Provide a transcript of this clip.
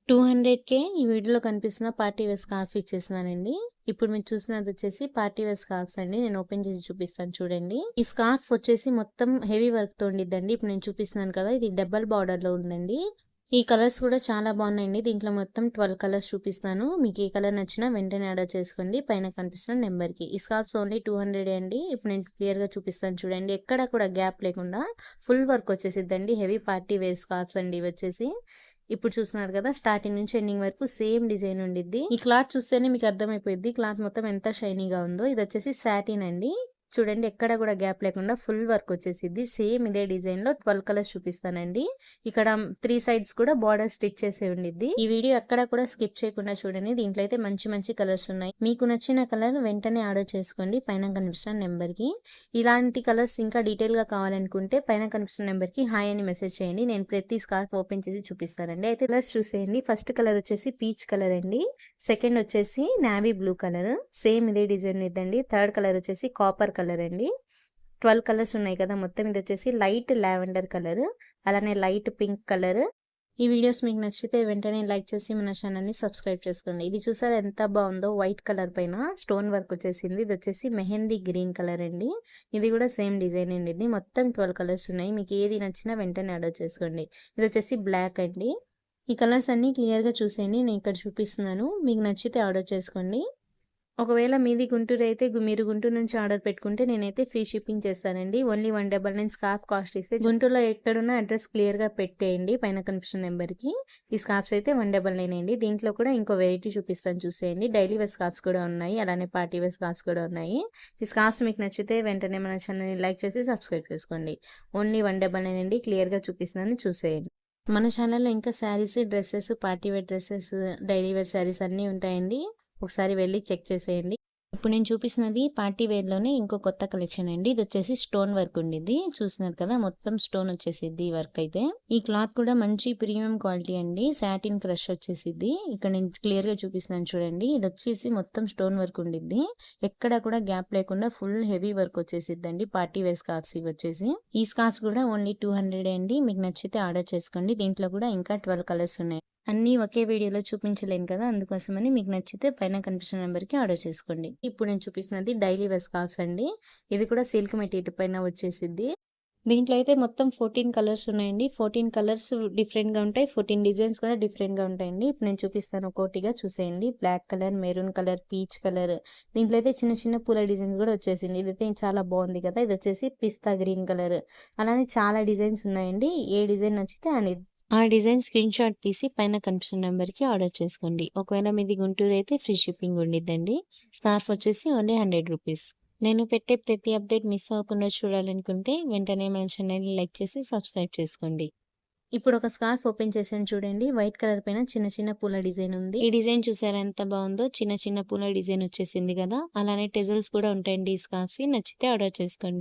200కే ఈ వీడియోలో కనిపిస్తున్న పార్టీ వేర్ స్కార్ఫ్ ఇచ్చేసినానండి. ఇప్పుడు మీరు చూసినది వచ్చేసి పార్టీ వేర్ స్కార్ఫ్స్ అండి. నేను ఓపెన్ చేసి చూపిస్తాను చూడండి. ఈ స్కార్ఫ్ వచ్చేసి మొత్తం హెవీ వర్క్‌తో ఉండిద్దండి. ఇప్పుడు నేను చూపిస్తున్నాను కదా! ఇది డబుల్ బార్డర్‌లో ఉందండి. ఈ కలర్స్ కూడా చాలా బాగున్నాయండి. దీంట్లో మొత్తం 12 కలర్స్ చూపిస్తాను. మీకు ఏ కలర్ నచ్చినా వెంటనే ఆర్డర్ చేసుకోండి పైన కనిపిస్తున్న నెంబర్‌కి. ఈ స్కార్ఫ్స్ ఓన్లీ 200 అండి. ఇప్పుడు నేను క్లియర్‌గా చూపిస్తాను చూడండి. ఎక్కడ కూడా గ్యాప్ లేకుండా ఫుల్ వర్క్ వచ్చేసిద్దండి. హెవీ పార్టీ వేర్ స్కార్ఫ్స్ అండి ఇవి వచ్చేసి. ఇప్పుడు చూస్తున్నారు కదా! స్టార్టింగ్ నుంచి ఎండింగ్ వరకు సేమ్ డిజైన్ ఉండిద్ది. ఈ క్లాత్ చూస్తేనే మీకు అర్థమైపోయిద్ది. క్లాత్ మొత్తం ఎంత షైనీగా ఉందో. ఇదొచ్చేసి సాటిన్ అండి. చూడండి ఎక్కడ కూడా గ్యాప్ లేకుండా ఫుల్ వర్క్ వచ్చేసిద్ది. సేమ్ ఇదే డిజైన్‌లో 12 కలర్స్ చూపిస్తానండి. ఇక్కడ 3 సైడ్స్ కూడా బార్డర్ స్టిచ్ చేసి ఉండిద్ది. ఈ వీడియో ఎక్కడ కూడా స్కిప్ చేయకుండా చూడండి. దీంట్లో అయితే మంచి మంచి కలర్స్ ఉన్నాయి. మీకు నచ్చిన కలర్ వెంటనే ఆర్డర్ చేసుకోండి పైన కనిపిస్తున్న నెంబర్‌కి. ఇలాంటి కలర్స్ ఇంకా డీటెయిల్‌గా కావాలనుకుంటే పైన కనిపిస్తున్న నెంబర్‌కి హాయ్ అని మెసేజ్ చేయండి. నేను ప్రతి స్కార్ఫ్ ఓపెన్ చేసి చూపిస్తానండి. అయితే కలర్స్ చూసేయండి. ఫస్ట్ కలర్ వచ్చేసి పీచ్ కలర్ అండి. సెకండ్ వచ్చేసి నావీ బ్లూ కలర్. సేమ్ ఇదే డిజైన్ ఇద్దండి. థర్డ్ కలర్ వచ్చేసి కాపర్ కలర్ అండి. 12 కలర్స్ ఉన్నాయి కదా! మొత్తం ఇదొచ్చేసి లైట్ లావెండర్ కలర్. అలానే లైట్ పింక్ కలర్. ఈ వీడియోస్ మీకు నచ్చితే వెంటనే లైక్ చేసి మన ఛానల్‌ని సబ్స్క్రైబ్ చేసుకోండి. ఇది చూసారా ఎంత బావుందో వైట్ కలర్ పైన స్టోన్ వర్క్ వచ్చేసింది. ఇదొచ్చేసి మెహందీ గ్రీన్ కలర్ అండి. ఇది కూడా సేమ్ డిజైన్ ఉండిద్ది. మొత్తం 12 కలర్స్ ఉన్నాయి. మీకు ఏది నచ్చినా వెంటనే ఆర్డర్ చేసుకోండి. ఇదొచ్చేసి బ్లాక్ అండి. ఈ కలర్స్ అన్నీ క్లియర్‌గా చూసేయండి. నేను ఇక్కడ చూపిస్తున్నాను. మీకు నచ్చితే ఆర్డర్ చేసుకోండి. ఒకవేళ మీది గుంటూరు అయితే మీరు గుంటూరు నుంచి ఆర్డర్ పెట్టుకుంటే నేనైతే ఫ్రీ షిప్పింగ్ చేస్తానండి. ఓన్లీ 199 స్కార్ఫ్ కాస్ట్ ఇస్తే గుంటూరులో ఎక్కడున్నా అడ్రస్ క్లియర్‌గా పెట్టేయండి పైన కనిపిస్తున్న నెంబర్‌కి. ఈ స్కార్ఫ్స్ అయితే 199 అండి. దీంట్లో కూడా ఇంకో వెరైటీ చూపిస్తాను చూసేయండి. డైలీ వేర్ స్కార్ఫ్స్ కూడా ఉన్నాయి. అలానే పార్టీ వేర్ స్కార్ఫ్స్ కూడా ఉన్నాయి. ఈ స్కార్ఫ్స్ మీకు నచ్చితే వెంటనే మన ఛానల్‌ని లైక్ చేసి సబ్స్క్రైబ్ చేసుకోండి. ఓన్లీ 199 అండి. క్లియర్‌గా చూపిస్తున్నాను చూసేయండి. మన ఛానల్‌లో ఇంకా saris, dresses, party wear dresses, daily wear saris అన్నీ ఉంటాయండి. ఒకసారి వెళ్లి చెక్ చేసేయండి. ఇప్పుడు నేను చూపిస్తున్నది పార్టీ వేర్‌లోనే ఇంకో కొత్త కలెక్షన్ అండి. ఇదొచ్చేసి స్టోన్ వర్క్ ఉండిద్ది. చూస్తున్నారు కదా! మొత్తం స్టోన్ వచ్చేసిద్ది ఈ వర్క్ అయితే. ఈ క్లాత్ కూడా మంచి ప్రీమియం క్వాలిటీ అండి. సాటిన్ క్రష్ వచ్చేసిద్ది. ఇక్కడ నేను క్లియర్‌గా చూపిస్తున్నాను చూడండి. ఇదొచ్చేసి మొత్తం స్టోన్ వర్క్ ఉండిద్ది. ఎక్కడ కూడా గ్యాప్ లేకుండా ఫుల్ హెవీ వర్క్ వచ్చేసిద్దండి. పార్టీ వేర్ స్కార్ఫ్స్ ఇవి వచ్చేసి. ఈ స్కార్ఫ్స్ కూడా ఓన్లీ 200 అండి. మీకు నచ్చితే ఆర్డర్ చేసుకోండి. దీంట్లో కూడా ఇంకా 12 కలర్స్ ఉన్నాయి. అన్నీ ఒకే వీడియోలో చూపించలేను కదా! అందుకోసమని మీకు నచ్చితే పైన కనిపిస్తున్న నెంబర్‌కి ఆర్డర్ చేసుకోండి. ఇప్పుడు నేను చూపిస్తున్నది డైలీ వేర్ స్కార్ఫ్స్ అండి. ఇది కూడా సిల్క్ మెటీరియల్ పైన వచ్చేసిద్ది. దీంట్లో అయితే మొత్తం 14 కలర్స్ ఉన్నాయండి. 14 కలర్స్ డిఫరెంట్‌గా ఉంటాయి. 14 డిజైన్స్ కూడా డిఫరెంట్‌గా ఉంటాయండి. ఇప్పుడు నేను చూపిస్తాను ఒక్కోటిగా చూసేయండి. Black colour, maroon colour, peach colour. దీంట్లో అయితే చిన్న చిన్న పూల డిజైన్స్ కూడా వచ్చేసింది. ఇదైతే చాలా బాగుంది కదా! ఇదొచ్చేసి పిస్తా గ్రీన్ కలర్. అలానే చాలా డిజైన్స్ ఉన్నాయండి. ఏ డిజైన్ నచ్చితే ఆ డిజైన్ స్క్రీన్ షాట్ తీసి పైన కనిపిస్తున్న నెంబర్‌కి ఆర్డర్ చేసుకోండి. ఒకవేళ మీది గుంటూరు అయితే ఫ్రీ షిప్పింగ్ ఉండిద్దండి. స్కార్ఫ్ వచ్చేసి ఓన్లీ రూ. 100. నేను పెట్టే ప్రతి అప్డేట్ మిస్ అవ్వకుండా చూడాలనుకుంటే వెంటనే మన ఛానల్‌ని లైక్ చేసి సబ్స్క్రైబ్ చేసుకోండి. ఇప్పుడు ఒక స్కార్ఫ్ ఓపెన్ చేశాను చూడండి. వైట్ కలర్ పైన చిన్న చిన్న పూల డిజైన్ ఉంది. ఈ డిజైన్ చూసారా ఎంత బాగుందో? చిన్న చిన్న పూల డిజైన్ వచ్చేసింది కదా! అలానే టెజల్స్ కూడా ఉంటాయండి ఈ స్కార్ఫ్‌కి. నచ్చితే ఆర్డర్ చేసుకోండి.